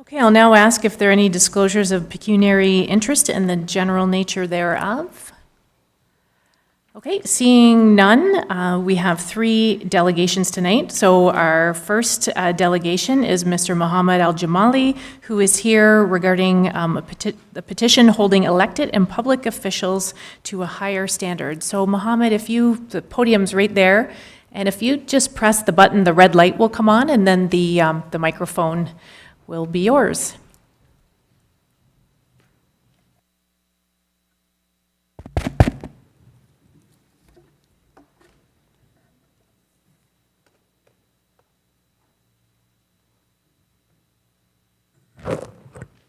Okay, I'll now ask if there are any disclosures of pecuniary interest and the general nature thereof. Okay, seeing none, we have 3 delegations tonight. So our first delegation is Mr. Mohammed Al-Jamali, who is here regarding the petition holding elected and public officials to a higher standard. So Mohammed, the podium's right there, and if you just press the button, the red light will come on, and then the microphone will be yours.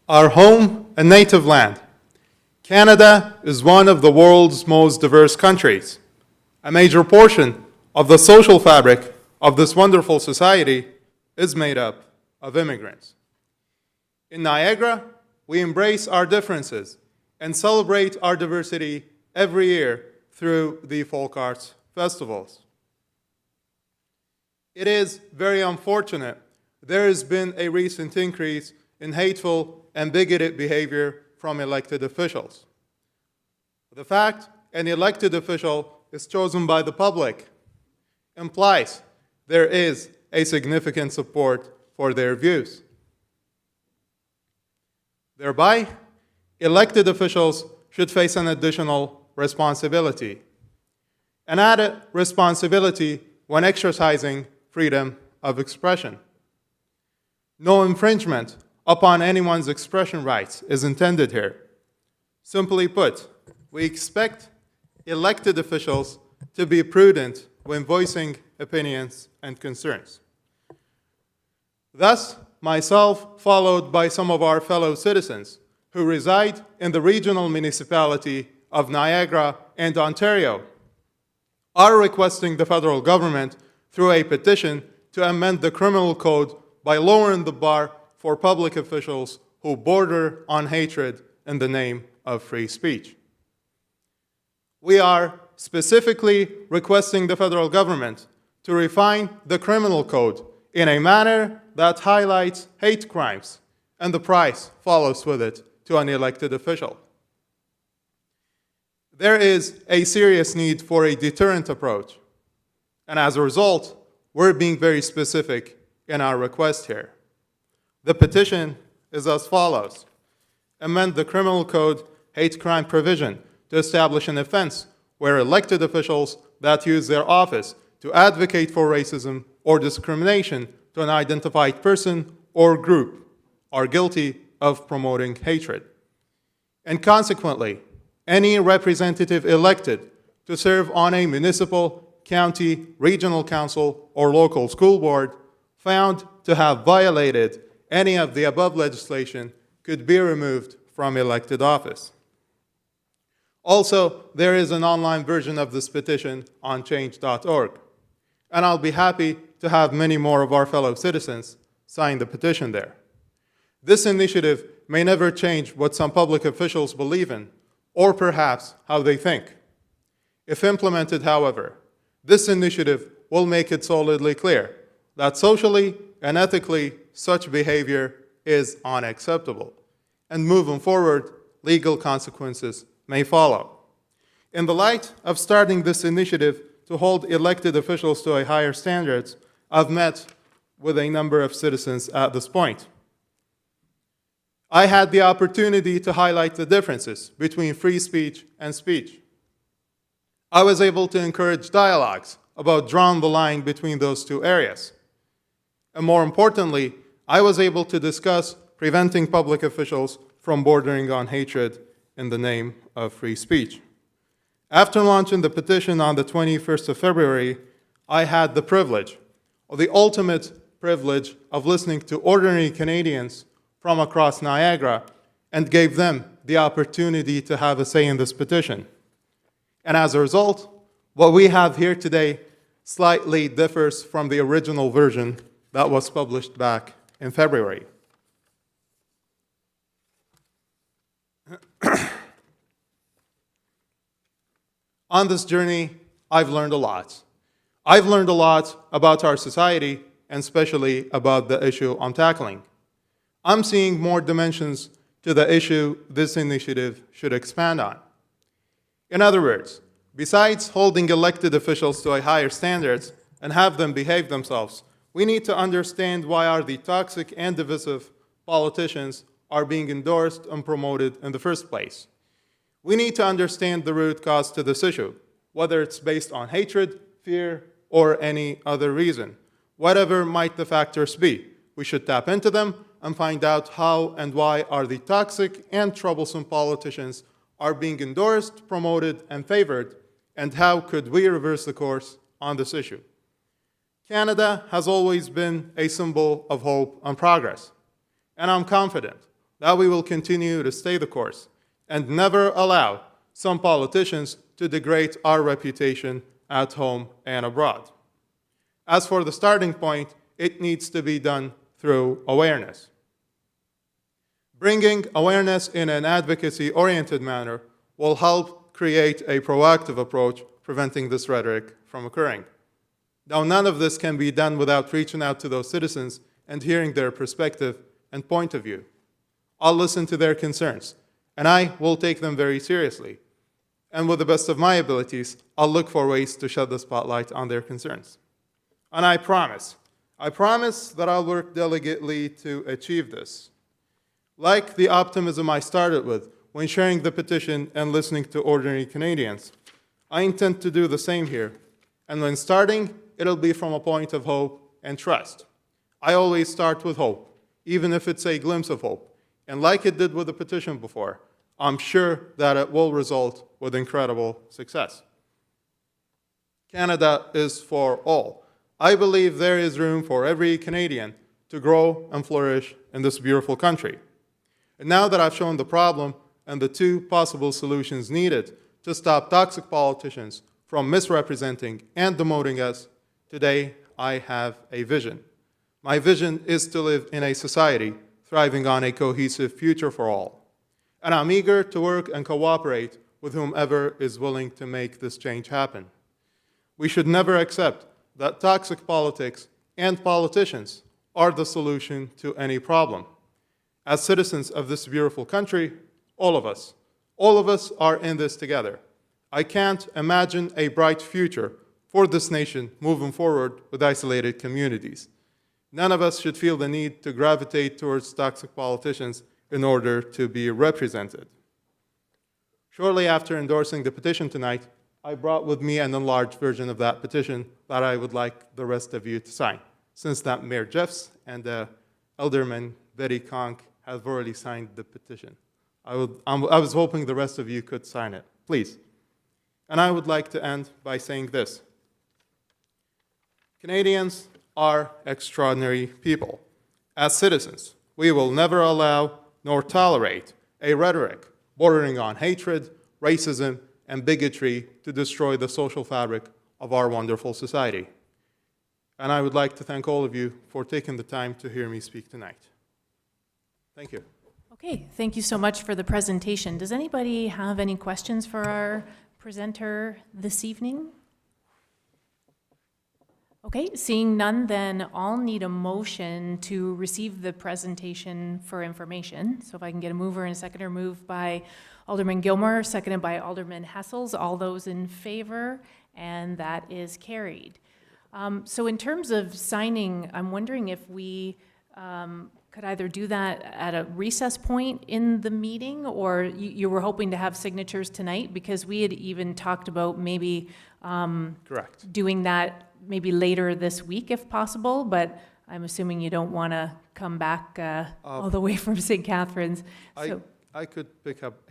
Our home and native land. Canada is one of the world's most diverse countries. A major portion of the social fabric of this wonderful society is made up of immigrants. In Niagara, we embrace our differences and celebrate our diversity every year through the folk arts festivals. It is very unfortunate there has been a recent increase in hateful and bigoted behavior from elected officials. The fact an elected official is chosen by the public implies there is a significant support for their views. Thereby, elected officials should face an additional responsibility, an added responsibility when exercising freedom of expression. No infringement upon anyone's expression rights is intended here. Simply put, we expect elected officials to be prudent when voicing opinions and concerns. Thus, myself, followed by some of our fellow citizens who reside in the regional municipality of Niagara and Ontario, are requesting the federal government through a petition to amend the criminal code by lowering the bar for public officials who border on hatred in the name of free speech. We are specifically requesting the federal government to refine the criminal code in a manner that highlights hate crimes, and the price follows with it to an elected official. There is a serious need for a deterrent approach, and as a result, we're being very specific in our request here. The petition is as follows: amend the criminal code hate crime provision to establish an offense where elected officials that use their office to advocate for racism or discrimination to an identified person or group are guilty of promoting hatred. And consequently, any representative elected to serve on a municipal, county, regional council, or local school board found to have violated any of the above legislation could be removed from elected office. Also, there is an online version of this petition on change.org, and I'll be happy to have many more of our fellow citizens sign the petition there. This initiative may never change what some public officials believe in, or perhaps how they think. If implemented, however, this initiative will make it solidly clear that socially and ethically such behavior is unacceptable, and moving forward, legal consequences may follow. In the light of starting this initiative to hold elected officials to a higher standards, I've met with a number of citizens at this point. I had the opportunity to highlight the differences between free speech and speech. I was able to encourage dialogues about drawing the line between those two areas. And more importantly, I was able to discuss preventing public officials from bordering on hatred in the name of free speech. After launching the petition on the 21st of February, I had the privilege, or the ultimate privilege, of listening to ordinary Canadians from across Niagara and gave them the opportunity to have a say in this petition. And as a result, what we have here today slightly differs from the original version that was published back in February. On this journey, I've learned a lot. I've learned a lot about our society, and especially about the issue I'm tackling. I'm seeing more dimensions to the issue this initiative should expand on. In other words, besides holding elected officials to a higher standards and have them behave themselves, we need to understand why are the toxic and divisive politicians are being endorsed and promoted in the first place. We need to understand the root cause to this issue, whether it's based on hatred, fear, or any other reason. Whatever might the factors be, we should tap into them and find out how and why are the toxic and troublesome politicians are being endorsed, promoted, and favored, and how could we reverse the course on this issue. Canada has always been a symbol of hope and progress, and I'm confident that we will continue to stay the course and never allow some politicians to degrade our reputation at home and abroad. As for the starting point, it needs to be done through awareness. Bringing awareness in an advocacy-oriented manner will help create a proactive approach preventing this rhetoric from occurring. Now, none of this can be done without reaching out to those citizens and hearing their perspective and point of view. I'll listen to their concerns, and I will take them very seriously. And with the best of my abilities, I'll look for ways to shed the spotlight on their concerns. And I promise that I'll work diligently to achieve this. Like the optimism I started with when sharing the petition and listening to ordinary Canadians, I intend to do the same here. And when starting, it'll be from a point of hope and trust. I always start with hope, even if it's a glimpse of hope. And like it did with the petition before, I'm sure that it will result with incredible success. Canada is for all. I believe there is room for every Canadian to grow and flourish in this beautiful country. And now that I've shown the problem and the two possible solutions needed to stop toxic politicians from misrepresenting and demoting us, today I have a vision. My vision is to live in a society thriving on a cohesive future for all. And I'm eager to work and cooperate with whomever is willing to make this change happen. We should never accept that toxic politics and politicians are the solution to any problem. As citizens of this beautiful country, all of us are in this together. I can't imagine a bright future for this nation moving forward with isolated communities. None of us should feel the need to gravitate towards toxic politicians in order to be represented. Shortly after endorsing the petition tonight, I brought with me an enlarged version of that petition that I would like the rest of you to sign, since that Mayor Jeffs and Alderman Betty Conk have already signed the petition. I was hoping the rest of you could sign it, please. And I would like to end by saying this. Canadians are extraordinary people. As citizens, we will never allow nor tolerate a rhetoric bordering on hatred, racism, and bigotry to destroy the social fabric of our wonderful society. And I would like to thank all of you for taking the time to hear me speak tonight. Thank you. Okay, thank you so much for the presentation. Does anybody have any questions for our presenter this evening? Okay, seeing none, then I'll need a motion to receive the presentation for information. So if I can get a mover and a seconder, moved by Alderman Gilmore, seconded by Alderman Hessels. All those in favor, and that is carried. So in terms of signing, I'm wondering if we could either do that at a recess point in the meeting, or you were hoping to have signatures tonight, because we had even talked about maybe Correct. doing that maybe later this week if possible, but I'm assuming you don't want to come back all the way from St. Catharines. So, I could pick up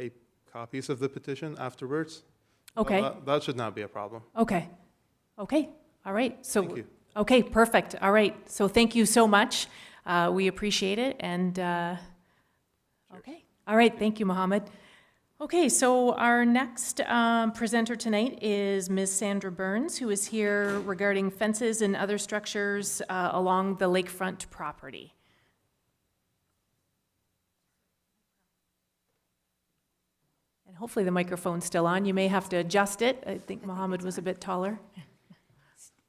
copies of the petition afterwards. okay. That should not be a problem. Okay. Okay. All right. So, Thank you. okay, perfect. All right. So thank you so much. We appreciate it. And okay. All right. Thank you, Mohammed. Okay, so our next presenter tonight is Ms. Sandra Burns, who is here regarding fences and other structures along the lakefront property. And hopefully the microphone's still on. You may have to adjust it. I think Mohammed was a bit taller.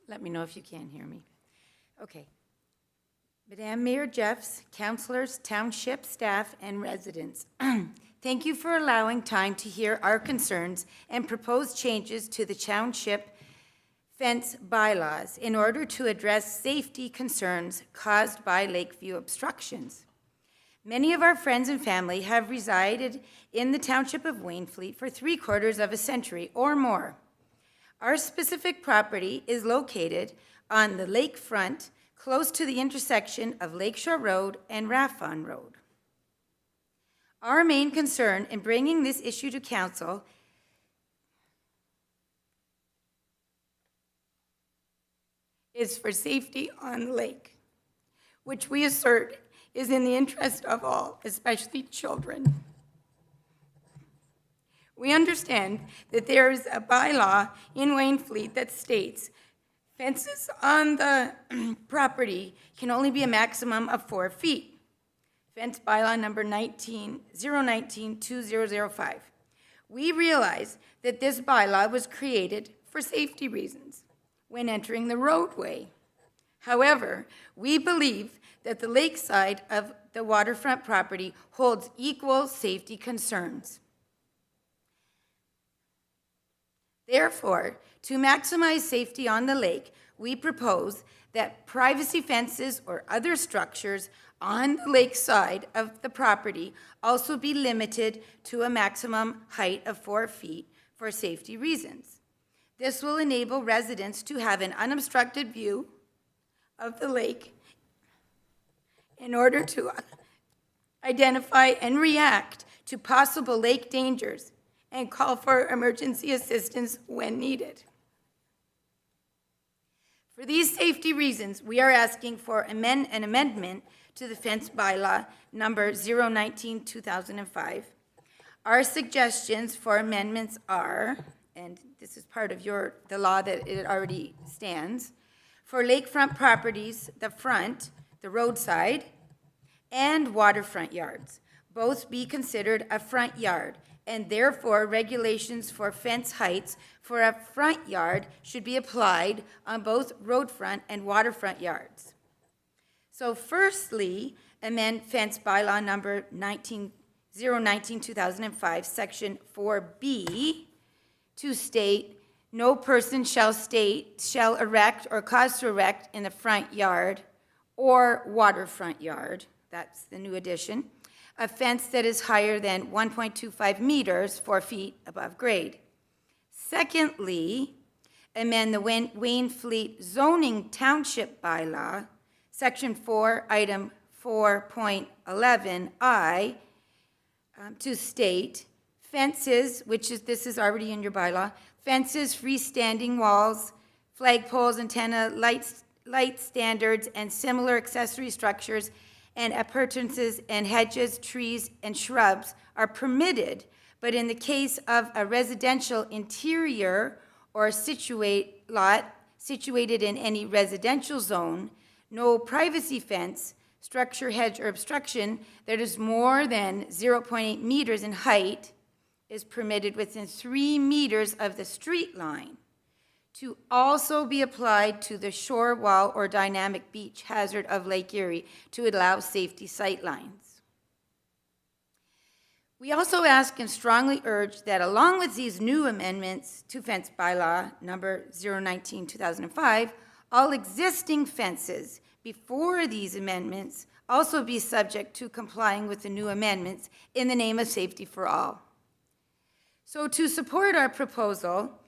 Let me know if you can't hear me. Okay. Madam Mayor Jeffs, councilors, township staff, and residents, thank you for allowing time to hear our concerns and proposed changes to the township fence bylaws in order to address safety concerns caused by Lakeview obstructions. Many of our friends and family have resided in the Township of Wainfleet for 3/4 of a century or more. Our specific property is located on the lakefront, close to the intersection of Lakeshore Road and Raffon Road. Our main concern in bringing this issue to council is for safety on the lake, which we assert is in the interest of all, especially children. We understand that there is a bylaw in Wainfleet that states fences on the property can only be a maximum of 4 feet. Fence bylaw number 019-2005. We realize that this bylaw was created for safety reasons when entering the roadway. However, we believe that the lakeside of the waterfront property holds equal safety concerns. Therefore, to maximize safety on the lake, we propose that privacy fences or other structures on the lakeside of the property also be limited to a maximum height of 4 feet for safety reasons. This will enable residents to have an unobstructed view of the lake in order to identify and react to possible lake dangers and call for emergency assistance when needed. For these safety reasons, we are asking for an amendment to the fence bylaw number 019-2005. Our suggestions for amendments are, and this is part of the law that it already stands, for lakefront properties, the front, the roadside, and waterfront yards, both be considered a front yard, and therefore regulations for fence heights for a front yard should be applied on both roadfront and waterfront yards. So firstly, amend fence bylaw number 019-2005, section 4B, to state, no person shall erect or cause to erect in the front yard or waterfront yard, that's the new addition, a fence that is higher than 1.25 meters, 4 feet above grade. Secondly, amend the Wainfleet zoning township bylaw, section 4, item 4.11I, to state fences, this is already in your bylaw, fences, freestanding walls, flagpoles, antenna, light standards, and similar accessory structures and appurtenances and hedges, trees, and shrubs are permitted, but in the case of a residential interior or lot situated in any residential zone, no privacy fence, structure, hedge, or obstruction that is more than 0.8 meters in height is permitted within 3 meters of the street line, to also be applied to the shore wall or dynamic beach hazard of Lake Erie to allow safety sightlines. We also ask and strongly urge that along with these new amendments to fence bylaw number 019-2005, all existing fences before these amendments also be subject to complying with the new amendments in the name of safety for all. So to support our proposal,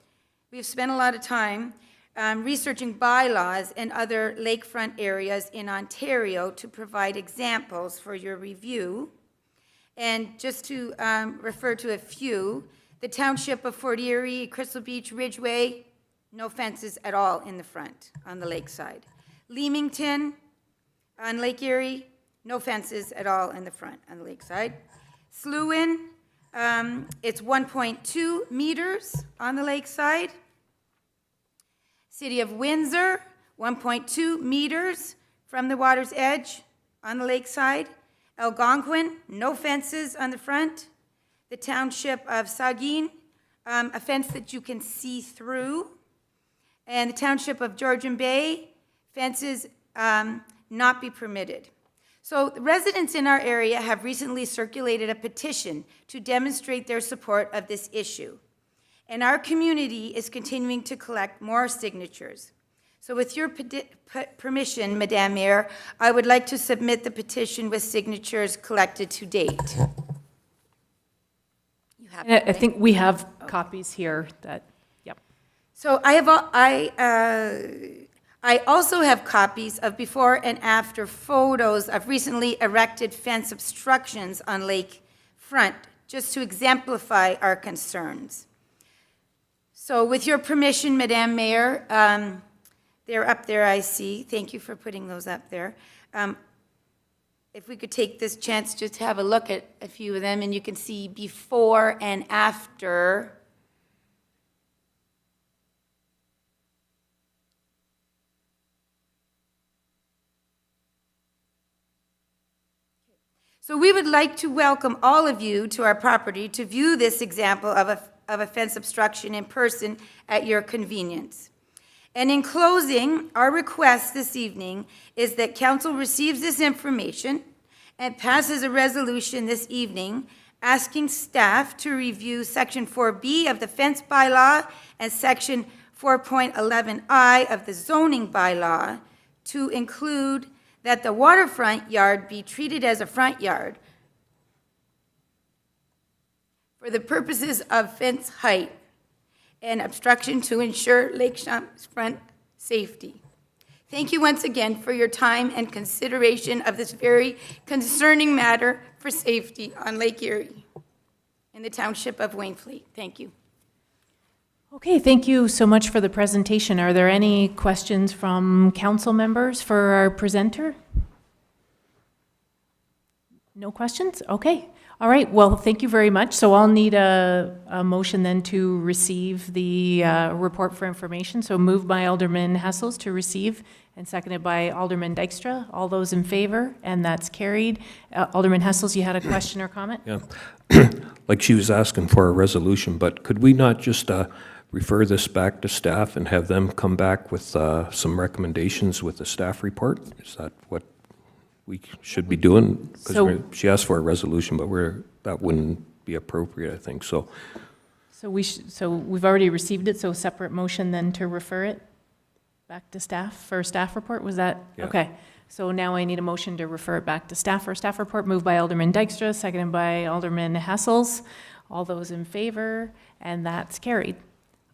we've spent a lot of time researching bylaws and other lakefront areas in Ontario to provide examples for your review. And just to refer to a few, the Township of Fort Erie, Crystal Beach, Ridgeway, no fences at all in the front on the lakeside. Leamington on Lake Erie, no fences at all in the front on the lakeside. Sluin, it's 1.2 meters on the lakeside. City of Windsor, 1.2 meters from the water's edge on the lakeside. Algonquin, no fences on the front. The Township of Saugeen, a fence that you can see through. And the Township of Georgian Bay, fences not be permitted. So the residents in our area have recently circulated a petition to demonstrate their support of this issue. And our community is continuing to collect more signatures. So with your permission, Madam Mayor, I would like to submit the petition with signatures collected to date. You have I think we have copies here that, yep. So I also have copies of before and after photos of recently erected fence obstructions on Lake Front, just to exemplify our concerns. So with your permission, Madam Mayor, they're up there, I see. Thank you for putting those up there. If we could take this chance just to have a look at a few of them, and you can see before and after. So we would like to welcome all of you to our property to view this example of a fence obstruction in person at your convenience. And in closing, our request this evening is that council receives this information and passes a resolution this evening asking staff to review Section 4B of the fence bylaw and Section 4.11I of the zoning bylaw to include that the waterfront yard be treated as a front yard for the purposes of fence height and obstruction to ensure Lakechamp's front safety. Thank you once again for your time and consideration of this very concerning matter for safety on Lake Erie in the Township of Wainfleet. Thank you. Okay, thank you so much for the presentation. Are there any questions from council members for our presenter? No questions? Okay. All right, well, thank you very much. So I'll need a motion then to receive the report for information. So moved by Alderman Hessels to receive and seconded by Alderman Dykstra. All those in favor, and that's carried. Alderman Hessels, you had a question or comment? Yeah, like she was asking for a resolution, but could we not just refer this back to staff and have them come back with some recommendations with the staff report? Is that what we should be doing? Because she asked for a resolution, but that wouldn't be appropriate, I think. So we've already received it, so separate motion then to refer it back to staff for a staff report, was that? Yeah. Okay, so now I need a motion to refer it back to staff for a staff report, moved by Alderman Dykstra, seconded by Alderman Hessels. All those in favor, and that's carried.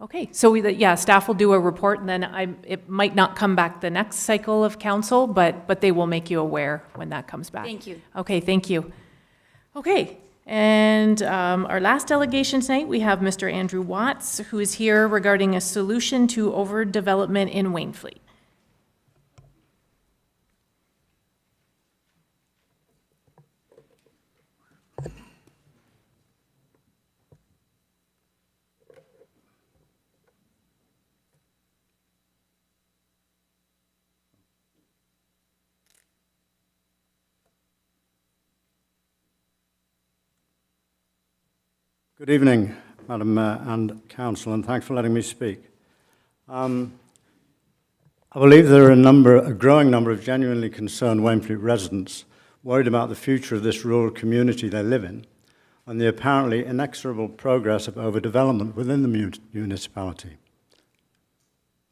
Okay, so staff will do a report, and then it might not come back the next cycle of council, but they will make you aware when that comes back. Thank you. Okay, thank you. Okay, and our last delegation tonight, we have Mr. Andrew Watts, who is here regarding a solution to overdevelopment in Wainfleet. Good evening, Madam and Council, and thanks for letting me speak. I believe there are a growing number of genuinely concerned Wainfleet residents worried about the future of this rural community they live in and the apparently inexorable progress of overdevelopment within the municipality.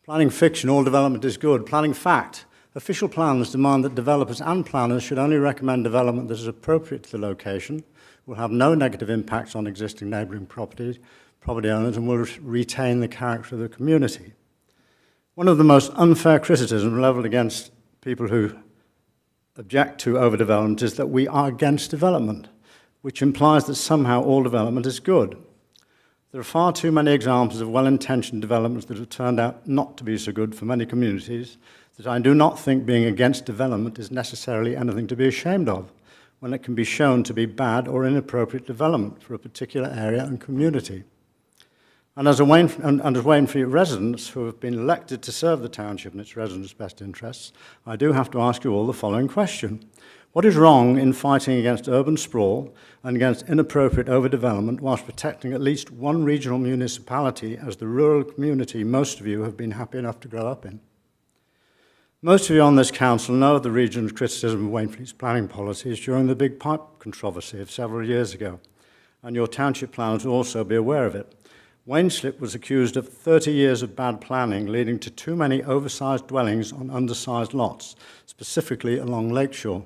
Planning fiction, all development is good. Planning fact, official plans demand that developers and planners should only recommend development that is appropriate to the location, will have no negative impacts on existing neighbouring property owners, and will retain the character of the community. One of the most unfair criticisms levelled against people who object to overdevelopment is that we are against development, which implies that somehow all development is good. There are far too many examples of well-intentioned developments that have turned out not to be so good for many communities that I do not think being against development is necessarily anything to be ashamed of, when it can be shown to be bad or inappropriate development for a particular area and community. And as Wainfleet residents who have been elected to serve the township in its residents' best interests, I do have to ask you all the following question. What is wrong in fighting against urban sprawl and against inappropriate overdevelopment whilst protecting at least one regional municipality as the rural community most of you have been happy enough to grow up in? Most of you on this council know of the region's criticism of Wainfleet's planning policies during the big pipe controversy of several years ago, and your township planners will also be aware of it. Wainfleet was accused of 30 years of bad planning, leading to too many oversized dwellings on undersized lots, specifically along Lakeshore.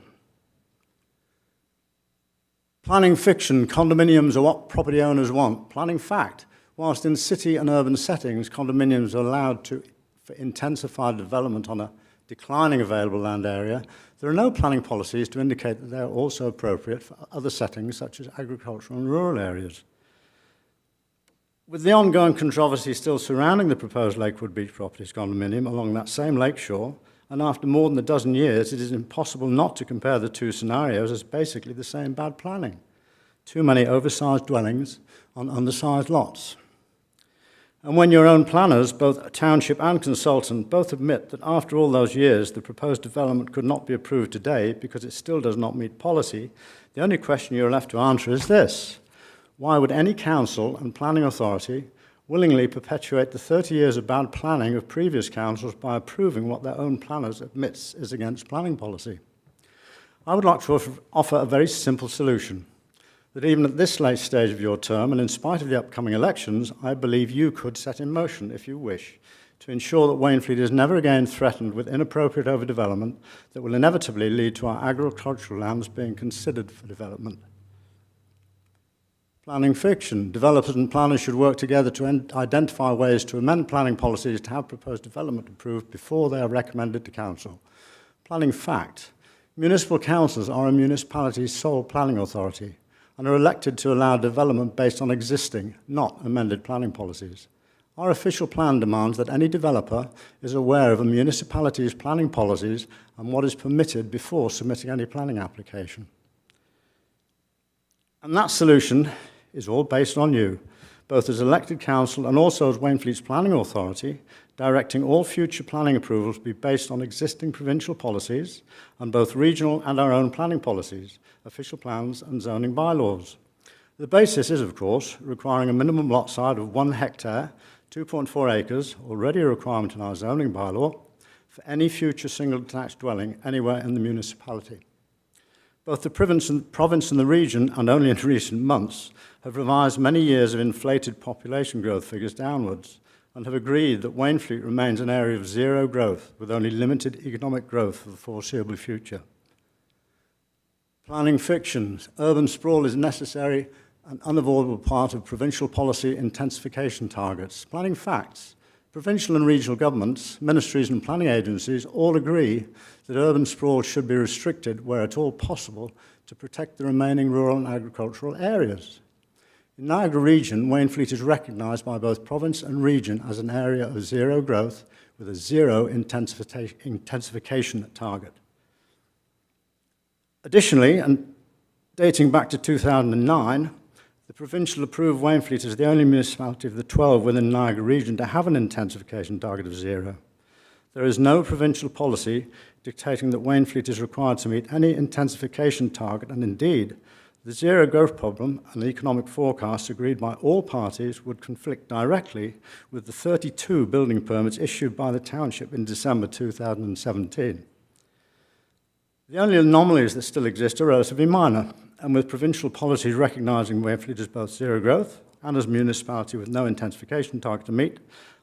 Planning fiction, condominiums are what property owners want. Planning fact, whilst in city and urban settings, condominiums are allowed for intensified development on a declining available land area, there are no planning policies to indicate that they are also appropriate for other settings such as agricultural and rural areas. With the ongoing controversy still surrounding the proposed Lakewood Beach Properties condominium along that same lakeshore, and after more than a dozen years, it is impossible not to compare the two scenarios as basically the same bad planning. Too many oversized dwellings on undersized lots. And when your own planners, both township and consultant, both admit that after all those years, the proposed development could not be approved today because it still does not meet policy, the only question you're left to answer is this: why would any council and planning authority willingly perpetuate the 30 years of bad planning of previous councils by approving what their own planners admits is against planning policy? I would like to offer a very simple solution, that even at this late stage of your term, and in spite of the upcoming elections, I believe you could set in motion, if you wish, to ensure that Wainfleet is never again threatened with inappropriate overdevelopment that will inevitably lead to our agricultural lands being considered for development. Planning fiction. Developers and planners should work together to identify ways to amend planning policies to have proposed development approved before they are recommended to council. Planning fact. Municipal councils are a municipality's sole planning authority and are elected to allow development based on existing, not amended planning policies. Our official plan demands that any developer is aware of a municipality's planning policies and what is permitted before submitting any planning application. And that solution is all based on you, both as elected council and also as Wainfleet's planning authority, directing all future planning approvals to be based on existing provincial policies and both regional and our own planning policies, official plans and zoning bylaws. The basis is, of course, requiring a minimum lot size of 1 hectare, 2.4 acres, already a requirement in our zoning bylaw, for any future single detached dwelling anywhere in the municipality. Both the province and the region, and only in recent months, have revised many years of inflated population growth figures downwards and have agreed that Wainfleet remains an area of zero growth with only limited economic growth for the foreseeable future. Planning fictions. Urban sprawl is necessary and unavoidable part of provincial policy intensification targets. Planning facts. Provincial and regional governments, ministries and planning agencies all agree that urban sprawl should be restricted where at all possible to protect the remaining rural and agricultural areas. In Niagara region, Wainfleet is recognised by both province and region as an area of zero growth with a zero intensification target. Additionally, and dating back to 2009, the provincial approved Wainfleet as the only municipality of the 12 within Niagara region to have an intensification target of zero. There is no provincial policy dictating that Wainfleet is required to meet any intensification target, and indeed, the zero growth problem and the economic forecasts agreed by all parties would conflict directly with the 32 building permits issued by the township in December 2017. The only anomalies that still exist are relatively minor, and with provincial policies recognising Wainfleet as both zero growth and as a municipality with no intensification target to meet,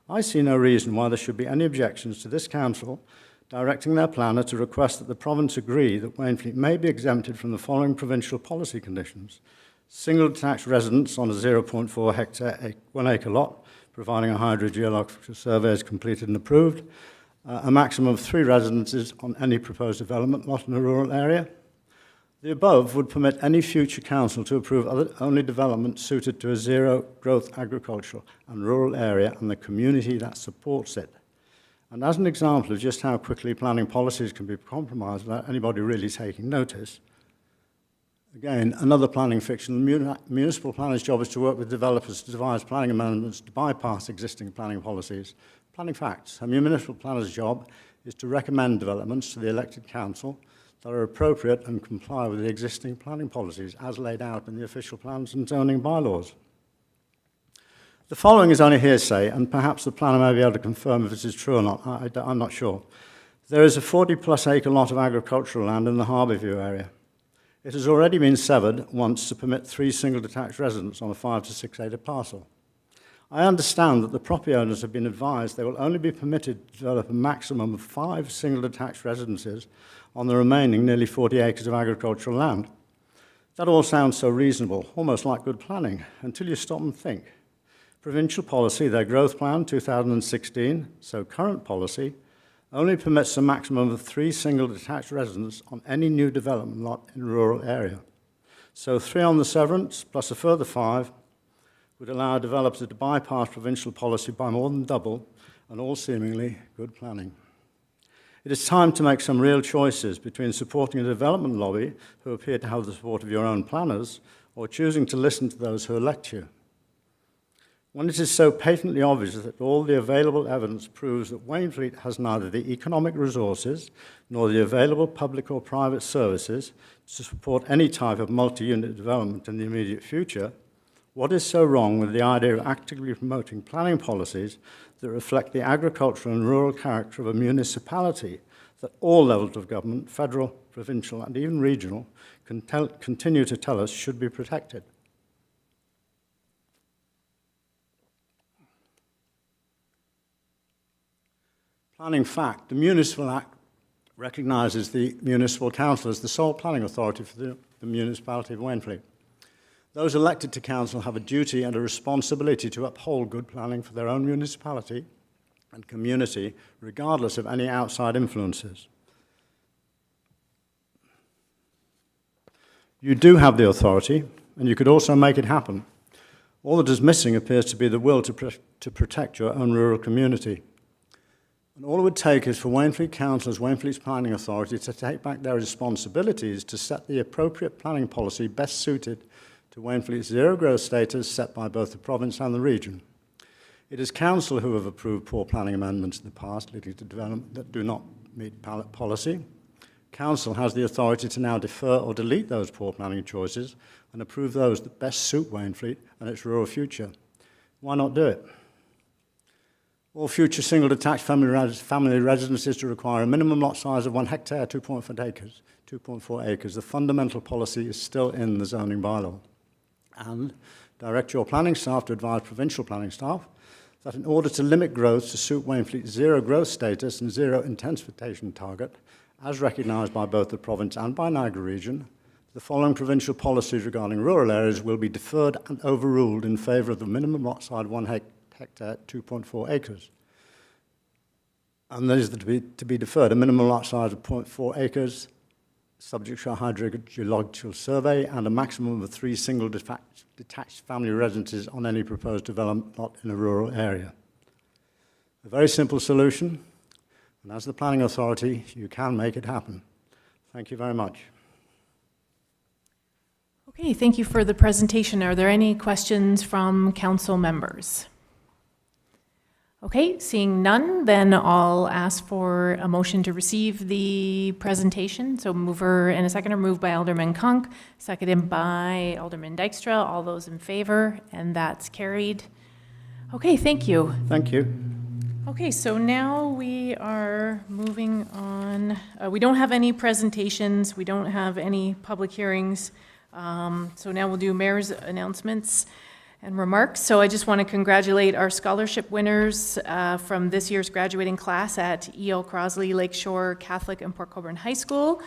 I see no reason why there should be any objections to this council directing their planner to request that the province agree that Wainfleet may be exempted from the following provincial policy conditions: single detached residence on a 0.4 hectare, 1 acre lot, providing a hydrogeological survey is completed and approved, a maximum of 3 residences on any proposed development lot in a rural area. The above would permit any future council to approve only development suited to a zero-growth agricultural and rural area and the community that supports it. And as an example of just how quickly planning policies can be compromised without anybody really taking notice, again, another planning fiction, the municipal planner's job is to work with developers to devise planning amendments to bypass existing planning policies. Planning facts. A municipal planner's job is to recommend developments to the elected council that are appropriate and comply with the existing planning policies as laid out in the official plans and zoning bylaws. The following is only hearsay, and perhaps the planner may be able to confirm if this is true or not. I'm not sure. There is a 40-plus acre lot of agricultural land in the Harbourview area. It has already been severed once to permit 3 single detached residents on a 5 to 6 acre parcel. I understand that the property owners have been advised they will only be permitted to develop a maximum of 5 single detached residences on the remaining nearly 40 acres of agricultural land. That all sounds so reasonable, almost like good planning, until you stop and think. Provincial policy, their growth plan, 2016, so current policy, only permits a maximum of 3 single detached residents on any new development lot in a rural area. So 3 on the severance, plus a further 5, would allow developers to bypass provincial policy by more than double, and all seemingly good planning. It is time to make some real choices between supporting a development lobby who appear to have the support of your own planners, or choosing to listen to those who elect you. When it is so patently obvious that all the available evidence proves that Wainfleet has neither the economic resources nor the available public or private services to support any type of multi-unit development in the immediate future, what is so wrong with the idea of actively promoting planning policies that reflect the agricultural and rural character of a municipality that all levels of government, federal, provincial, and even regional, continue to tell us should be protected? Planning fact, the Municipal Act recognises the Municipal Council as the sole planning authority for the municipality of Wainfleet. Those elected to council have a duty and a responsibility to uphold good planning for their own municipality and community, regardless of any outside influences. You do have the authority, and you could also make it happen. All that is missing appears to be the will to protect your own rural community. And all it would take is for Wainfleet Council as Wainfleet's planning authority to take back their responsibilities to set the appropriate planning policy best suited to Wainfleet's zero growth status set by both the province and the region. It is Council who have approved poor planning amendments in the past leading to development that do not meet policy. Council has the authority to now defer or delete those poor planning choices and approve those that best suit Wainfleet and its rural future. Why not do it? All future single detached family residences to require a minimum lot size of 1 hectare, 2.4 acres. The fundamental policy is still in the zoning bylaw. And direct your planning staff to advise provincial planning staff that in order to limit growth to suit Wainfleet's zero growth status and zero intensification target, as recognised by both the province and by Niagara region, the following provincial policies regarding rural areas will be deferred and overruled in favour of the minimum lot size 1 hectare, 2.4 acres. And that is to be deferred, a minimum lot size of 0.4 acres, subject to a hydrogeological survey, and a maximum of 3 single detached family residences on any proposed development lot in a rural area. A very simple solution, and as the planning authority, you can make it happen. Thank you very much. Okay, thank you for the presentation. Are there any questions from council members? Okay, seeing none, then I'll ask for a motion to receive the presentation. So mover and a seconder, moved by Alderman Conk, seconded by Alderman Dykstra. All those in favor, and that's carried. Okay, thank you. Thank you. Okay, so now we are moving on. We don't have any presentations. We don't have any public hearings. So now we'll do mayor's announcements and remarks. So I just want to congratulate our scholarship winners from this year's graduating class at E.L. Crosley, Lakeshore Catholic and Port Colborne High School.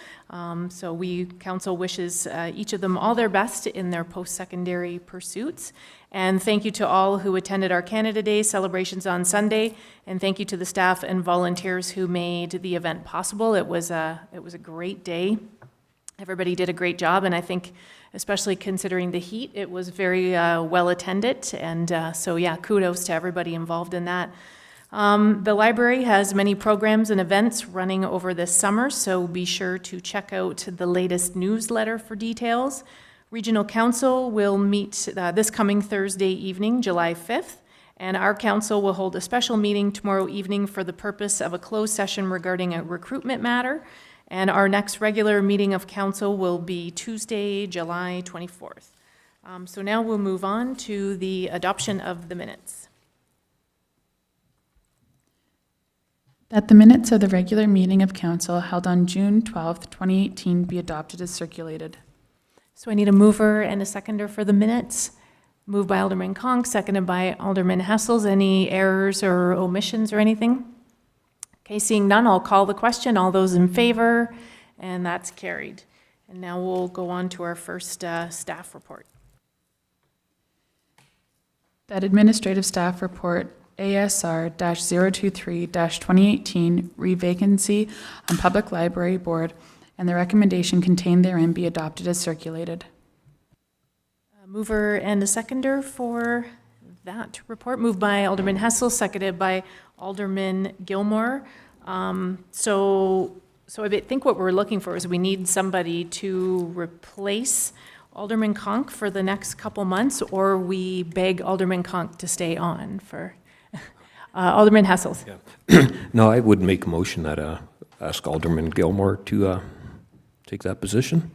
So council wishes each of them all their best in their post-secondary pursuits. And thank you to all who attended our Canada Day celebrations on Sunday. And thank you to the staff and volunteers who made the event possible. It was a great day. Everybody did a great job, and I think, especially considering the heat, it was very well attended, and so yeah, kudos to everybody involved in that. The library has many programs and events running over this summer, so be sure to check out the latest newsletter for details. Regional Council will meet this coming Thursday evening, July 5th, and our council will hold a special meeting tomorrow evening for the purpose of a closed session regarding a recruitment matter. And our next regular meeting of council will be Tuesday, July 24th. So now we'll move on to the adoption of the minutes. That the minutes of the regular meeting of council held on June 12th, 2018 be adopted as circulated. So I need a mover and a seconder for the minutes. Moved by Alderman Conk, seconded by Alderman Hessels. Any errors or omissions or anything? Okay, seeing none, I'll call the question. All those in favor, and that's carried. And now we'll go on to our first staff report. That administrative staff report ASR-023-2018 re-vacancy on Public Library Board and the recommendation contained therein be adopted as circulated. A mover and a seconder for that report. Moved by Alderman Hessel, seconded by Alderman Gilmore. So I think what we're looking for is we need somebody to replace Alderman Conk for the next couple months, or we beg Alderman Conk to stay on for Alderman Hessels. Yeah. No, I would make a motion that ask Alderman Gilmore to take that position.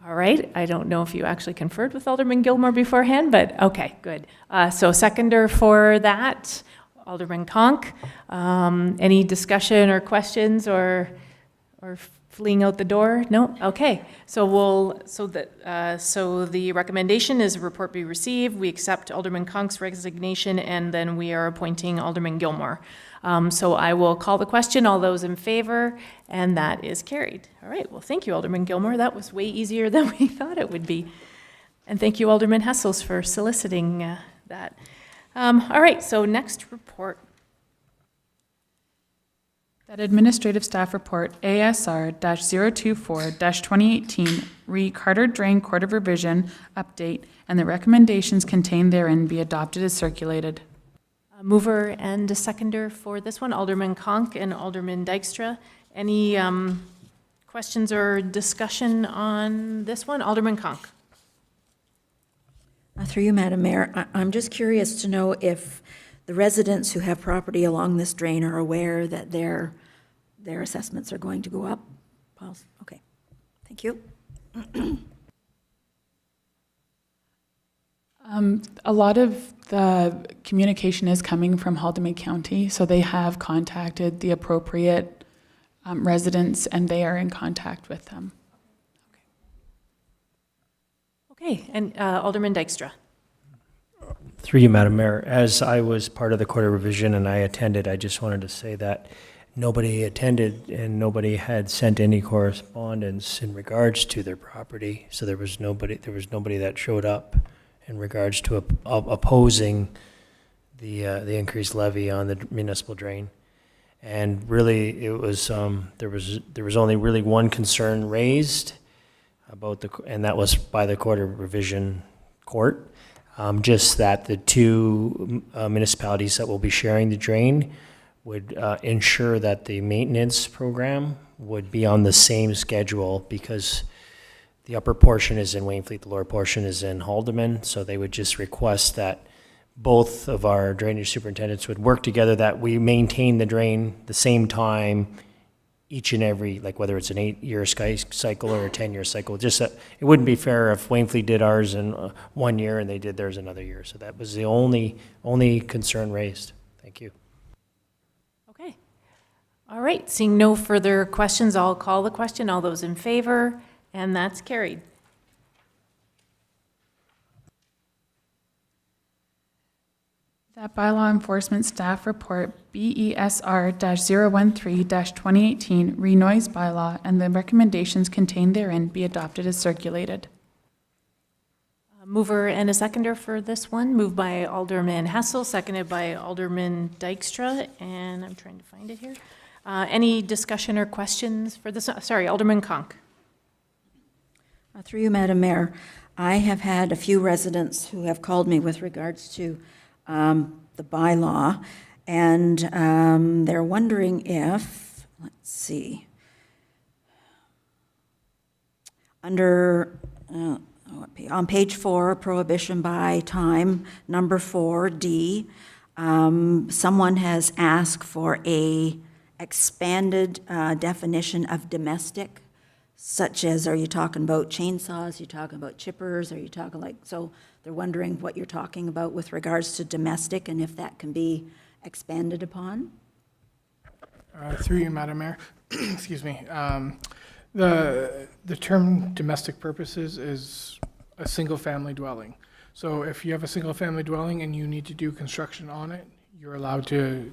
All right, I don't know if you actually conferred with Alderman Gilmore beforehand, but okay, good. So seconder for that, Alderman Conk. Any discussion or questions or fleeing out the door? No? Okay. So the recommendation is a report be received. We accept Alderman Conk's resignation, and then we are appointing Alderman Gilmore. So I will call the question. All those in favor, and that is carried. All right. Well, thank you, Alderman Gilmore. That was way easier than we thought it would be. And thank you, Alderman Hessels, for soliciting that. All right. So next report. That administrative staff report ASR-024-2018 re Carter Drain Court of Revision update and the recommendations contained therein be adopted as circulated. A mover and a seconder for this one, Alderman Conk and Alderman Dykstra. Any questions or discussion on this one? Alderman Conk. Through you, Madam Mayor, I'm just curious to know if the residents who have property along this drain are aware that their assessments are going to go up. Okay, thank you. A lot of the communication is coming from Haldimand County, so they have contacted the appropriate residents and they are in contact with them. Okay, and Alderman Dykstra. Through you, Madam Mayor, as I was part of the Court of Revision and I attended, I just wanted to say that nobody attended and nobody had sent any correspondence in regards to their property. So there was nobody that showed up in regards to opposing the increased levy on the municipal drain. And really, it was there was only really one concern raised about and that was by the Court of Revision court. Just that the two municipalities that will be sharing the drain would ensure that the maintenance program would be on the same schedule, because the upper portion is in Wainfleet, the lower portion is in Haldimand, so they would just request that both of our drainage superintendents would work together, that we maintain the drain the same time each and every, like whether it's an 8-year cycle or a 10-year cycle. Just it wouldn't be fair if Wainfleet did ours in 1 year and they did theirs another year. So that was the only concern raised. Thank you. Okay. All right, seeing no further questions, I'll call the question. All those in favor, and that's carried. That bylaw enforcement staff report BESR-013-2018 re-noise bylaw and the recommendations contained therein be adopted as circulated. A mover and a seconder for this one. Moved by Alderman Hessel, seconded by Alderman Dykstra, and I'm trying to find it here. Any discussion or questions for this? Sorry, Alderman Conk. Through you, Madam Mayor, I have had a few residents who have called me with regards to the bylaw, and they're wondering if, let's see, under, on page 4, prohibition by time, number 4D, someone has asked for a expanded definition of domestic, such as, are you talking about chainsaws, are you talking about chippers, are you talking like, so they're wondering what you're talking about with regards to domestic and if that can be expanded upon? Through you, Madam Mayor. Excuse me. The term domestic purposes is a single-family dwelling. So if you have a single-family dwelling and you need to do construction on it, you're allowed to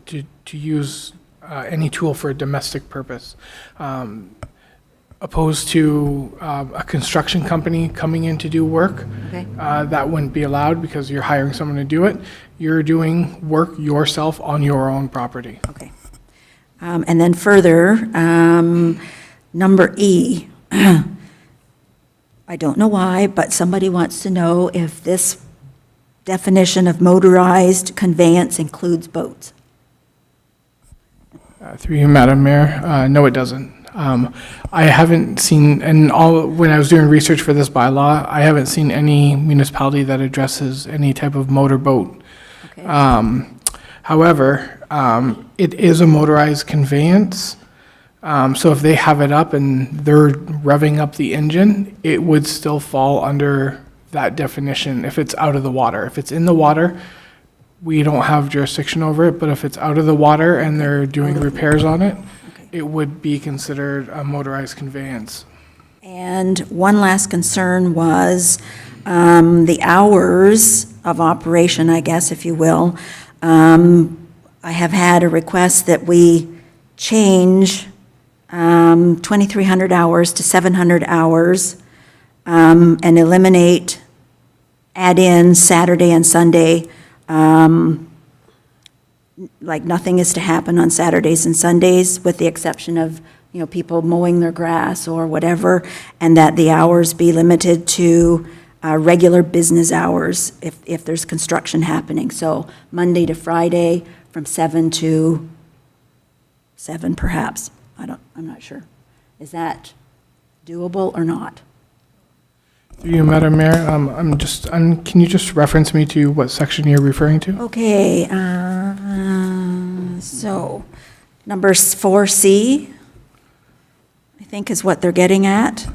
use any tool for a domestic purpose. Opposed to a construction company coming in to do work, Okay. that wouldn't be allowed because you're hiring someone to do it. You're doing work yourself on your own property. Okay. And then further, number E, I don't know why, but somebody wants to know if this definition of motorized conveyance includes boats. Through you, Madam Mayor, no, it doesn't. I haven't seen, when I was doing research for this bylaw, I haven't seen any municipality that addresses any type of motorboat. Okay. However, it is a motorized conveyance, so if they have it up and they're revving up the engine, it would still fall under that definition if it's out of the water. If it's in the water, we don't have jurisdiction over it, but if it's out of the water and they're doing repairs on it, it would be considered a motorized conveyance. And one last concern was the hours of operation, I guess, if you will. I have had a request that we change 2,300 hours to 700 hours and eliminate, add in Saturday and Sunday. Like nothing is to happen on Saturdays and Sundays, with the exception of, people mowing their grass or whatever, and that the hours be limited to regular business hours if there's construction happening. So Monday to Friday from 7 to 7 perhaps. I'm not sure. Is that doable or not? Through you, Madam Mayor, can you just reference me to what section you're referring to? Okay, so number 4C, I think is what they're getting at.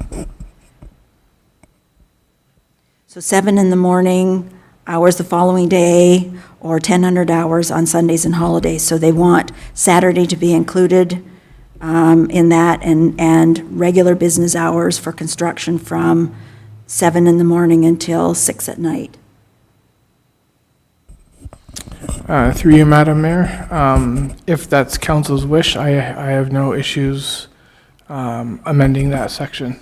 So 7 in the morning, hours the following day, or 1,000 hours on Sundays and holidays. So they want Saturday to be included in that, and regular business hours for construction from 7 in the morning until 6 at night. Through you, Madam Mayor, if that's council's wish, I have no issues amending that section.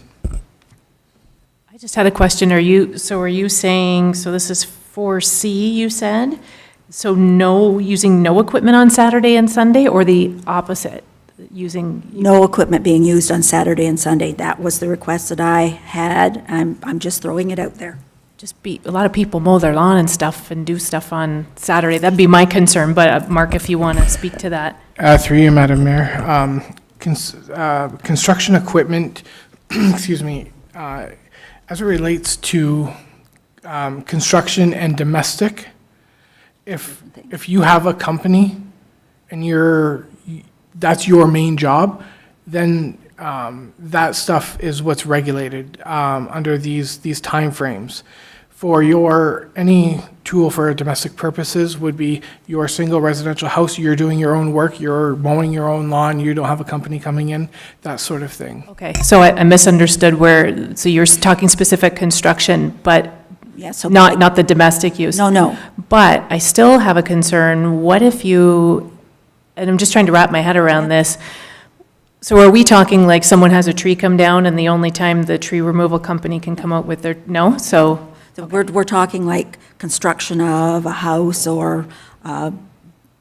I just had a question. Are you saying, so this is 4C, you said? So using no equipment on Saturday and Sunday, or the opposite? Using No equipment being used on Saturday and Sunday. That was the request that I had. I'm just throwing it out there. a lot of people mow their lawn and stuff and do stuff on Saturday. That'd be my concern, but Mark, if you want to speak to that. Through you, Madam Mayor, construction equipment, excuse me, as it relates to construction and domestic, if you have a company and that's your main job, then that stuff is what's regulated under these timeframes. For any tool for domestic purposes would be your single residential house, you're doing your own work, you're mowing your own lawn, you don't have a company coming in, that sort of thing. Okay, so I misunderstood so you're talking specific construction, but Yeah, so not the domestic use. No. But I still have a concern. What if and I'm just trying to wrap my head around this. So are we talking like someone has a tree come down and the only time the tree removal company can come out with no? So. We're talking like construction of a house or a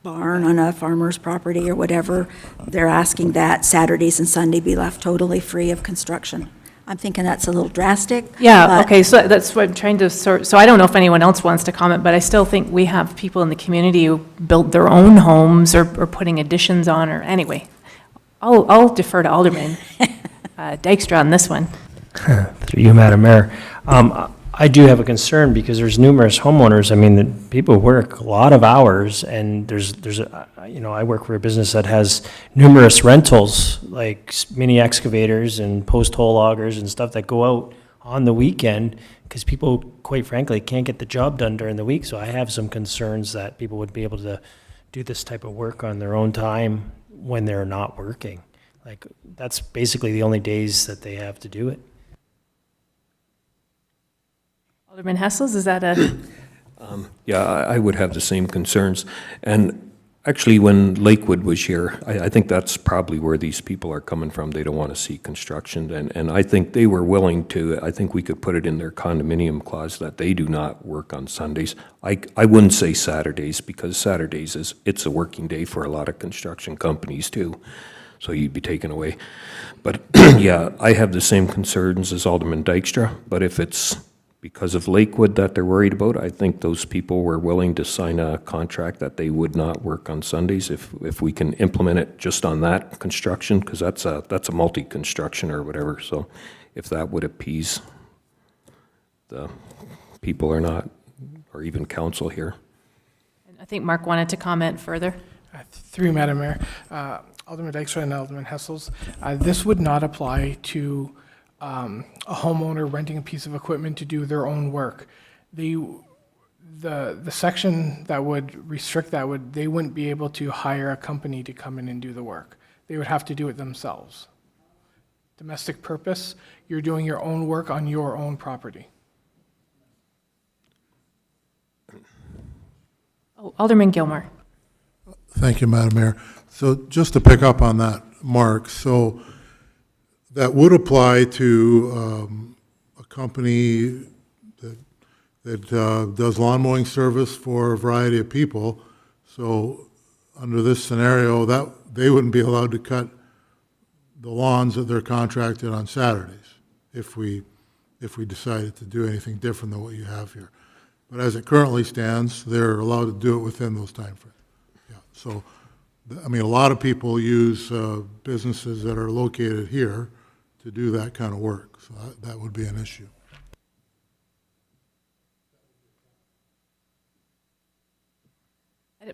barn on a farmer's property or whatever. They're asking that Saturdays and Sunday be left totally free of construction. I'm thinking that's a little drastic. Yeah, but- okay, so that's what I'm trying to so I don't know if anyone else wants to comment, but I still think we have people in the community who build their own homes or putting additions on, or anyway. I'll defer to Alderman Dykstra on this one. Through you, Madam Mayor. I do have a concern because there's numerous homeowners. I mean, people work a lot of hours, and I work for a business that has numerous rentals, like mini excavators and post-hole loggers and stuff that go out on the weekend because people, quite frankly, can't get the job done during the week. So I have some concerns that people would be able to do this type of work on their own time when they're not working. Like, that's basically the only days that they have to do it. Alderman Hessels, is that a, Yeah, I would have the same concerns. And actually, when Lakewood was here, I think that's probably where these people are coming from. They don't want to see construction. And I think they were willing to, I think we could put it in their condominium clause that they do not work on Sundays. I wouldn't say Saturdays, because Saturdays it's a working day for a lot of construction companies too. So you'd be taken away. But yeah, I have the same concerns as Alderman Dykstra, but if it's because of Lakewood that they're worried about, I think those people were willing to sign a contract that they would not work on Sundays if we can implement it just on that construction, because that's a multi-construction or whatever. So if that would appease the people or not, or even council here. I think Mark wanted to comment further. Through Madam Mayor, Alderman Dykstra and Alderman Hessels, this would not apply to a homeowner renting a piece of equipment to do their own work. The section that would restrict that they wouldn't be able to hire a company to come in and do the work. They would have to do it themselves. Domestic purpose, you're doing your own work on your own property. Oh, Alderman Gilmore. Thank you, Madam Mayor. So just to pick up on that, Mark, so that would apply to a company that does lawn mowing service for a variety of people. So under this scenario, that they wouldn't be allowed to cut the lawns that they're contracted on Saturdays if we decided to do anything different than what you have here. But as it currently stands, they're allowed to do it within those timeframes. Yeah. So, I mean, a lot of people use businesses that are located here to do that kind of work. So that would be an issue.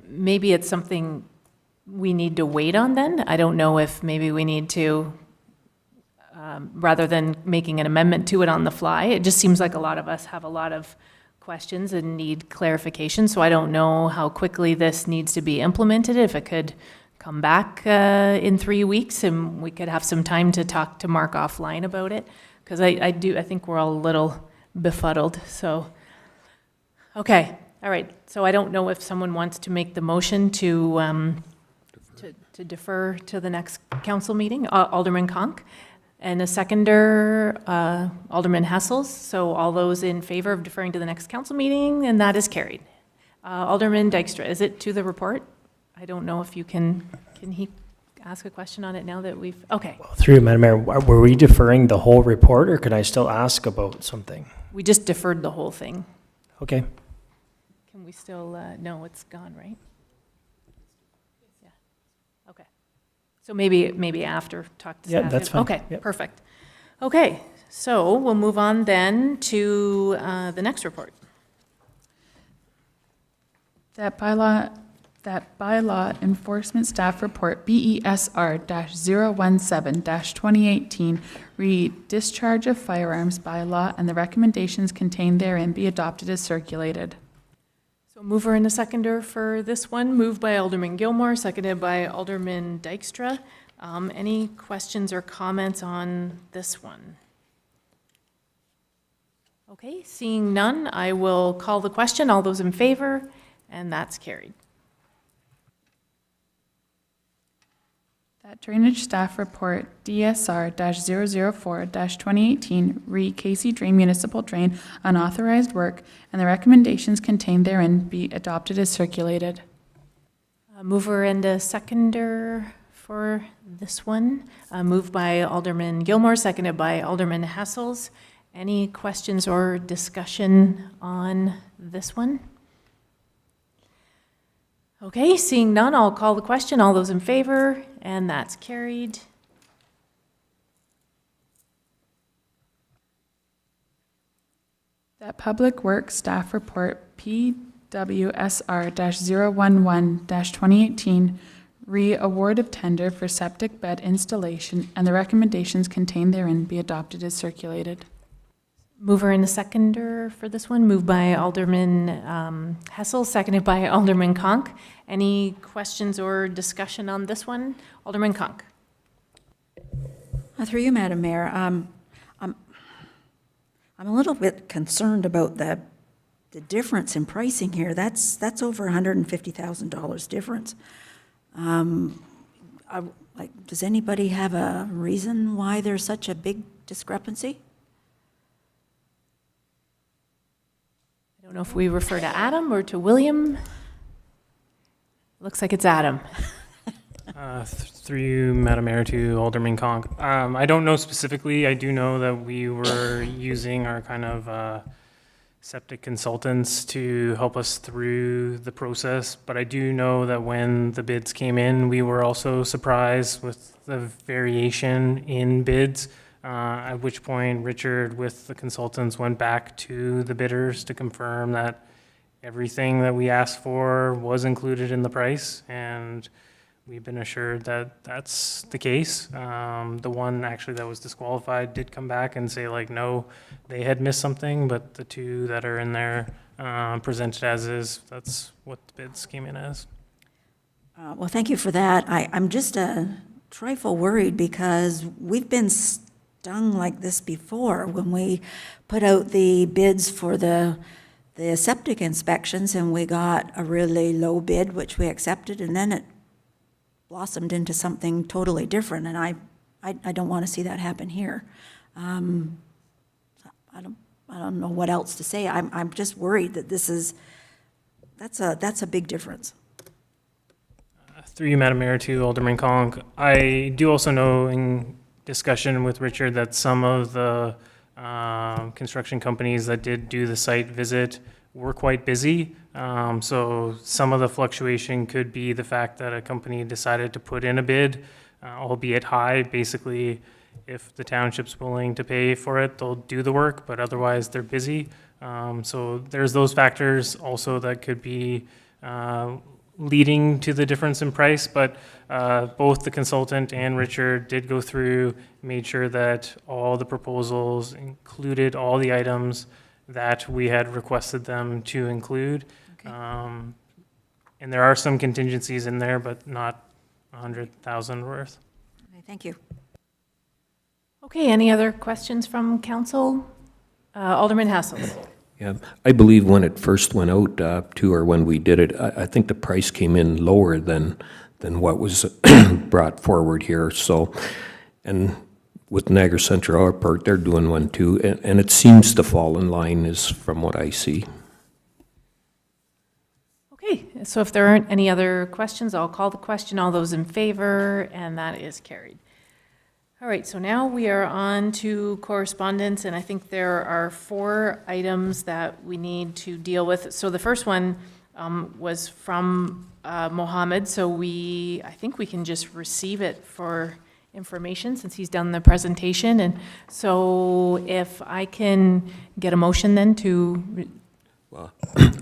Maybe it's something we need to wait on then. I don't know if maybe we need to, rather than making an amendment to it on the fly, it just seems like a lot of us have a lot of questions and need clarification. So I don't know how quickly this needs to be implemented, if it could come back in 3 weeks and we could have some time to talk to Mark offline about it. Because I think we're all a little befuddled, so. Okay, all right. So I don't know if someone wants to make the motion to defer to the next council meeting, Alderman Conk, and a seconder, Alderman Hessels. So all those in favor of deferring to the next council meeting, and that is carried. Alderman Dykstra, is it to the report? I don't know if you can he ask a question on it now that we've, okay. Through you, Madam Mayor, were we deferring the whole report, or could I still ask about something? We just deferred the whole thing. Okay. Can we still, no, it's gone, right? Yeah, okay. So maybe after, talk to staff. Yeah, that's fine. Okay, Yep. perfect. Okay, so we'll move on then to the next report. That bylaw enforcement staff report, BESR-017-2018, read discharge of firearms bylaw, and the recommendations contained therein be adopted as circulated. So mover and a seconder for this one, moved by Alderman Gilmore, seconded by Alderman Dykstra. Any questions or comments on this one? Okay, seeing none, I will call the question. All those in favor, and that's carried. That drainage staff report, DSR-004-2018, re Casey Drain Municipal Drain, unauthorized work, and the recommendations contained therein be adopted as circulated. Mover and a seconder for this one, moved by Alderman Gilmore, seconded by Alderman Hessels. Any questions or discussion on this one? Okay, seeing none, I'll call the question. All those in favor, and that's carried. That Public Works Staff Report, PWSR-011-2018, re-award of tender for septic bed installation, and the recommendations contained therein be adopted as circulated. Mover and a seconder for this one, moved by Alderman Hessel, seconded by Alderman Conk. Any questions or discussion on this one? Alderman Conk. Through you, Madam Mayor, I'm a little bit concerned about the difference in pricing here. That's over $150,000 difference. Does anybody have a reason why there's such a big discrepancy? I don't know if we refer to Adam or to William. Looks like it's Adam. Through you, Madam Mayor, to Alderman Conk. I don't know specifically. I do know that we were using our kind of septic consultants to help us through the process, but I do know that when the bids came in, we were also surprised with the variation in bids, at which point Richard, with the consultants, went back to the bidders to confirm that everything that we asked for was included in the price, and we've been assured that that's the case. The one actually that was disqualified did come back and say, like, no, they had missed something, but the two that are in there presented as is, that's what the bids came in as. Well, thank you for that. I'm just a trifle worried because we've been stung like this before when we put out the bids for the septic inspections and we got a really low bid, which we accepted, and then it blossomed into something totally different, and I don't want to see that happen here. I don't know what else to say. I'm just worried that that's a big difference. Through you, Madam Mayor, to Alderman Conk. I do also know in discussion with Richard that some of the construction companies that did do the site visit were quite busy. So some of the fluctuation could be the fact that a company decided to put in a bid, albeit high. Basically, if the township's willing to pay for it, they'll do the work, but otherwise they're busy. So there's those factors also that could be leading to the difference in price, but both the consultant and Richard did go through, made sure that all the proposals included all the items that we had requested them to include. Okay. And there are some contingencies in there, but not 100,000 worth. Okay, thank you. Okay, any other questions from council? Alderman Hassel. Yeah, I believe when it first went out or when we did it, I think the price came in lower than what was brought forward here. So, and with Niagara Central Airport, they're doing one too, and it seems to fall in line is from what I see. Okay, so if there aren't any other questions, I'll call the question. All those in favor, and that is carried. All right, so now we are on to correspondence, and I think there are 4 items that we need to deal with. So the first one was from Mohammed, so I think we can just receive it for information since he's done the presentation. And so if I can get a motion then to... Well,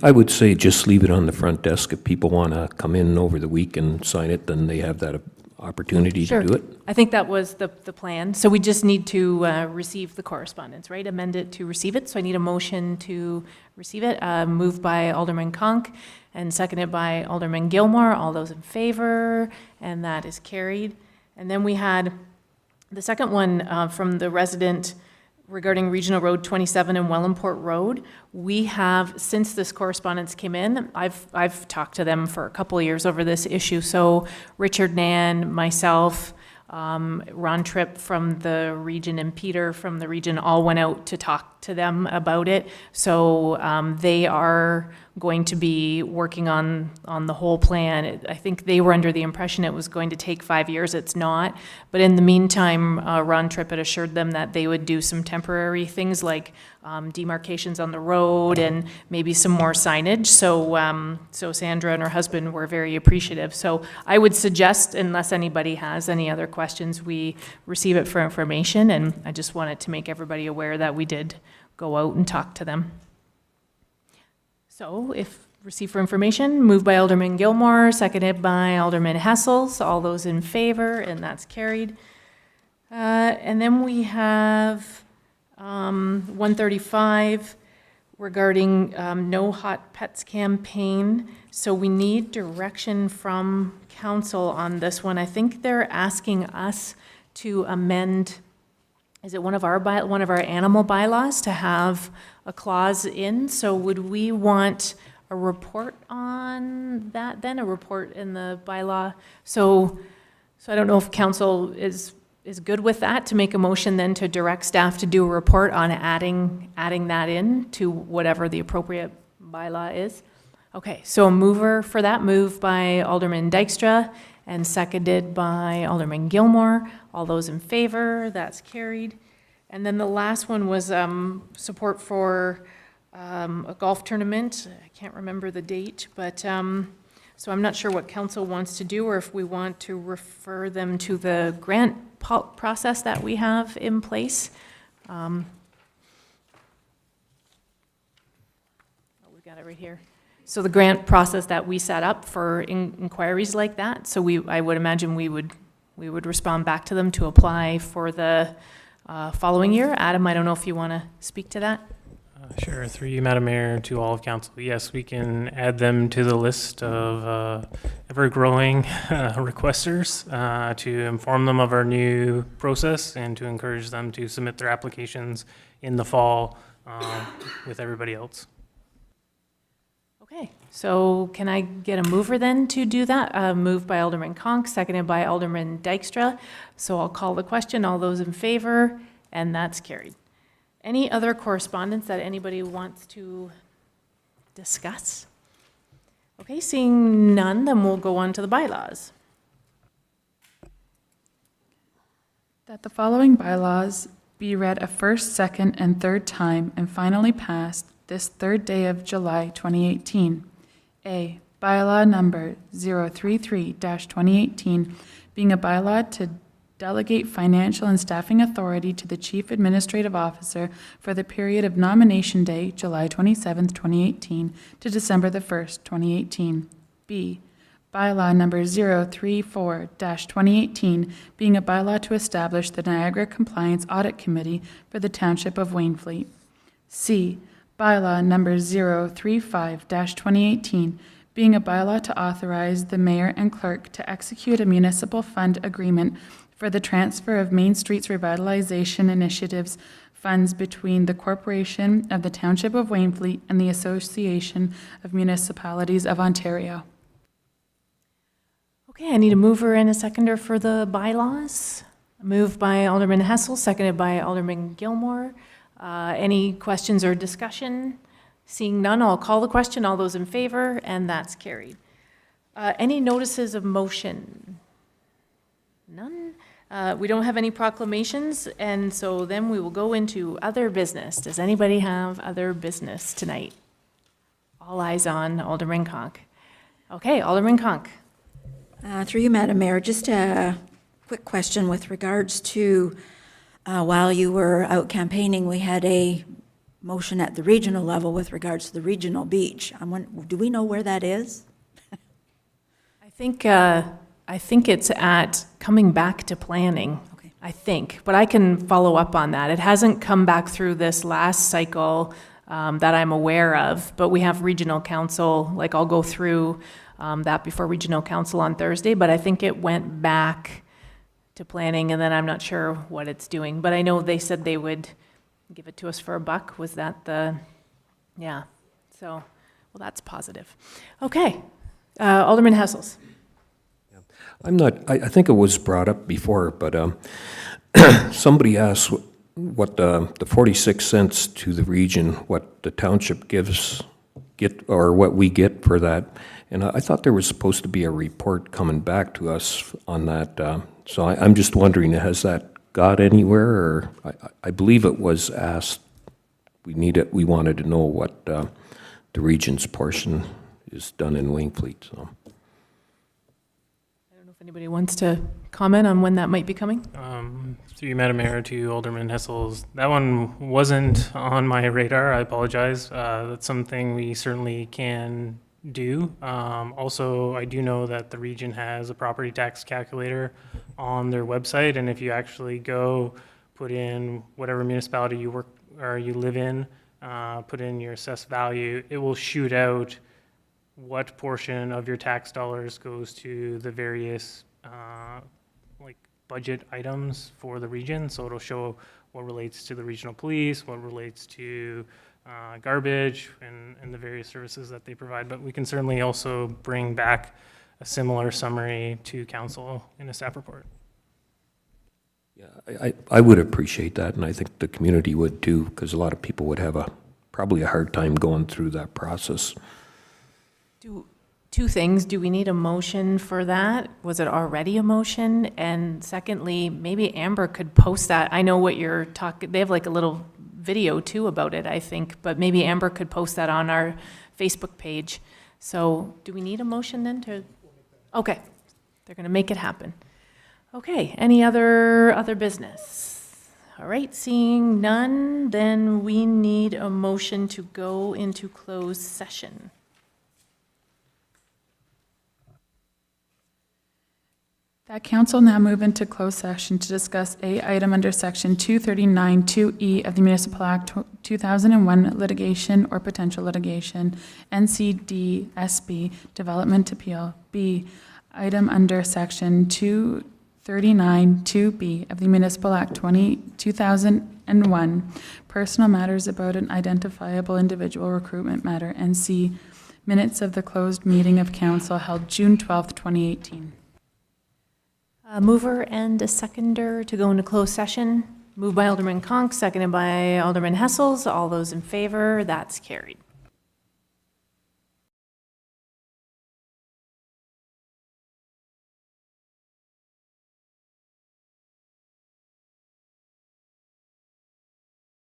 I would say just leave it on the front desk. If people want to come in over the week and sign it, then they have that opportunity Sure. to do it. I think that was the plan. So we just need to receive the correspondence, right? Amend it to receive it. So I need a motion to receive it. Moved by Alderman Conk and seconded by Alderman Gilmore. All those in favor, and that is carried. And then we had the second one from the resident regarding Regional Road 27 and Wellandport Road. We have, since this correspondence came in, I've talked to them for a couple of years over this issue. So Richard Nan, myself, Ron Tripp from the region and Peter from the region all went out to talk to them about it. So they are going to be working on the whole plan. I think they were under the impression it was going to take 5 years. It's not. But in the meantime, Ron Tripp had assured them that they would do some temporary things like demarcations on the road and maybe some more signage. So Sandra and her husband were very appreciative. So I would suggest, unless anybody has any other questions, we receive it for information. And I just wanted to make everybody aware that we did go out and talk to them. So if received for information, moved by Alderman Gilmore, seconded by Alderman Hessel. So all those in favor, and that's carried. And then we have 135 regarding No Hot Pets campaign. So we need direction from council on this one. I think they're asking us to amend, is it one of our animal bylaws to have a clause in? So would we want a report on that then, a report in the bylaw? So I don't know if council is good with that, to make a motion then to direct staff to do a report on adding that in to whatever the appropriate bylaw is. Okay, so a mover for that, moved by Alderman Dykstra and seconded by Alderman Gilmore. All those in favor, that's carried. And then the last one was support for a golf tournament. I can't remember the date, but so I'm not sure what council wants to do, or if we want to refer them to the grant process that we have in place. Oh, we've got it right here. So the grant process that we set up for inquiries like that. So I would imagine we would respond back to them to apply for the following year. Adam, I don't know if you want to speak to that. Sure. Through you, Madam Mayor, to all of council. Yes, we can add them to the list of ever-growing requesters to inform them of our new process and to encourage them to submit their applications in the fall with everybody else. Okay, so can I get a mover then to do that? Moved by Alderman Conk, seconded by Alderman Dykstra. So I'll call the question. All those in favor, and that's carried. Any other correspondence that anybody wants to discuss? Okay, seeing none, then we'll go on to the bylaws. That the following bylaws be read a first, second, and third time and finally passed this third day of July 2018. A, bylaw number 033-2018, being a bylaw to delegate financial and staffing authority to the Chief Administrative Officer for the period of nomination day, July 27, 2018, to December the 1st, 2018. B, bylaw number 034-2018, being a bylaw to establish the Niagara Compliance Audit Committee for the Township of Wainfleet. C, bylaw number 035-2018, being a bylaw to authorize the mayor and clerk to execute a municipal fund agreement for the transfer of Main Streets Revitalization Initiatives funds between the Corporation of the Township of Wainfleet and the Association of Municipalities of Ontario. Okay, I need a mover and a seconder for the bylaws. Moved by Alderman Hessel, seconded by Alderman Gilmore. Any questions or discussion? Seeing none, I'll call the question. All those in favor, and that's carried. Any notices of motion? None. We don't have any proclamations, and so then we will go into other business. Does anybody have other business tonight? All eyes on Alderman Conk. Okay, Alderman Conk. Through you, Madam Mayor, just a quick question with regards to while you were out campaigning, we had a motion at the regional level with regards to the regional beach. Do we know where that is? I think it's at coming back to planning. Okay. I think, but I can follow up on that. It hasn't come back through this last cycle that I'm aware of, but we have regional council, like I'll go through that before regional council on Thursday, but I think it went back to planning, and then I'm not sure what it's doing, but I know they said they would give it to us for $1. Was that yeah, so, well, that's positive. Okay, Alderman Hessels. I think it was brought up before, but somebody asked what the 46 cents to the region, what the township or what we get for that. And I thought there was supposed to be a report coming back to us on that. So I'm just wondering, has that got anywhere? Or I believe it was asked, we wanted to know what the region's portion is done in Wainfleet, so. Anybody wants to comment on when that might be coming? Through you, Madam Mayor, to Alderman Hessels, that one wasn't on my radar. I apologize. That's something we certainly can do. Also, I do know that the region has a property tax calculator on their website, and if you actually go put in whatever municipality you work or you live in, put in your assessed value, it will shoot out what portion of your tax dollars goes to the various like budget items for the region. So it'll show what relates to the regional police, what relates to garbage, and the various services that they provide. But we can certainly also bring back a similar summary to council in a staff report. Yeah, I would appreciate that, and I think the community would too, because a lot of people would have probably a hard time going through that process. Two things. Do we need a motion for that? Was it already a motion? And secondly, maybe Amber could post that. I know what you're talking, they have like a little video too about it, I think, but maybe Amber could post that on our Facebook page. So do we need a motion then to? Okay, they're going to make it happen. Okay, any other business? All right, seeing none, then we need a motion to go into closed session. That council now move into closed session to discuss a item under section 239(2)(e) of the Municipal Act 2001 litigation or potential litigation, NCDSB development appeal. B, item under section 239(2)(b) of the Municipal Act 2001, personal matters about an identifiable individual recruitment matter. And C, minutes of the closed meeting of council held June 12th, 2018. A mover and a seconder to go into closed session. Moved by Alderman Conk, seconded by Alderman Hessels. All those in favor, that's carried.